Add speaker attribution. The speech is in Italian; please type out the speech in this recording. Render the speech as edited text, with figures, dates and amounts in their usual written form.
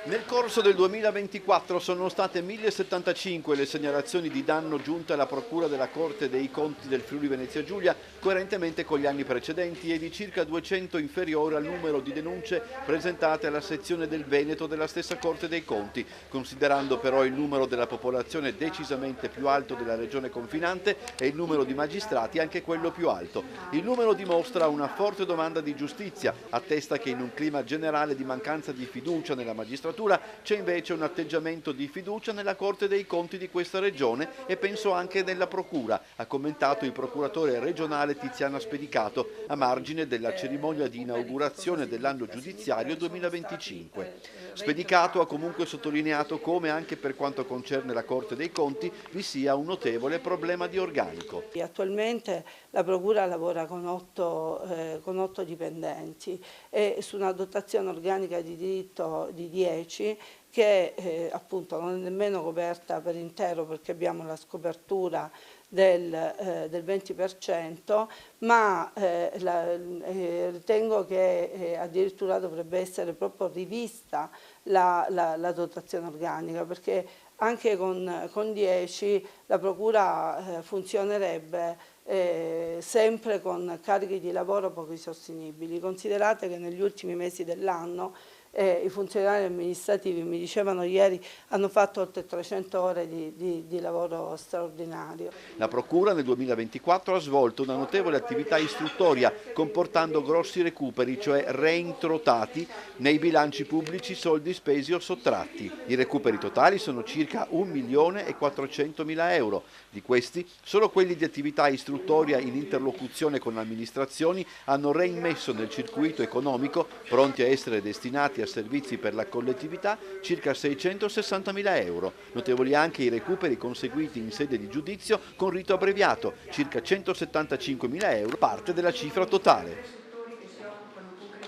Speaker 1: Nel corso del 2024 sono state 1075 le segnalazioni di danno giunte alla Procura della Corte dei Conti del Friuli Venezia Giulia, coerentemente con gli anni precedenti, e di circa 200 inferiore al numero di denunce presentate alla sezione del Veneto della stessa Corte dei Conti, considerando però il numero della popolazione decisamente più alto della regione confinante e il numero di magistrati anche quello più alto. Il numero dimostra una forte domanda di giustizia, attesta che in un clima generale di mancanza di fiducia nella magistratura c'è invece un atteggiamento di fiducia nella Corte dei Conti di questa regione e penso anche nella Procura, ha commentato il procuratore regionale Tiziana Spedicato a margine della cerimonia di inaugurazione dell'anno giudiziario 2025. Spedicato ha comunque sottolineato come anche per quanto concerne la Corte dei Conti vi sia un notevole problema di organico.
Speaker 2: Attualmente la Procura lavora con 8 dipendenti e su una dotazione organica di diritto di 10 che appunto non è nemmeno coperta per intero perché abbiamo la scopertura del 20%, ma ritengo che addirittura dovrebbe essere proprio rivista la dotazione organica, perché anche con 10 la Procura funzionerebbe sempre con carichi di lavoro poco sostenibili. Considerate che negli ultimi mesi dell'anno i funzionari amministrativi, mi dicevano ieri, hanno fatto oltre 300 ore di lavoro straordinario.
Speaker 1: La Procura nel 2024 ha svolto una notevole attività istruttoria, comportando grossi recuperi, cioè reintrotati nei bilanci pubblici soldi spesi o sottratti. I recuperi totali sono circa 1.400.000 euro. Di questi, solo quelli di attività istruttoria in interlocuzione con amministrazioni hanno reimmesso nel circuito economico, pronti a essere destinati a servizi per la collettività, circa 660.000 euro. Notevoli anche i recuperi conseguiti in sede di giudizio con rito abbreviato, circa 175.000 euro, parte della cifra totale.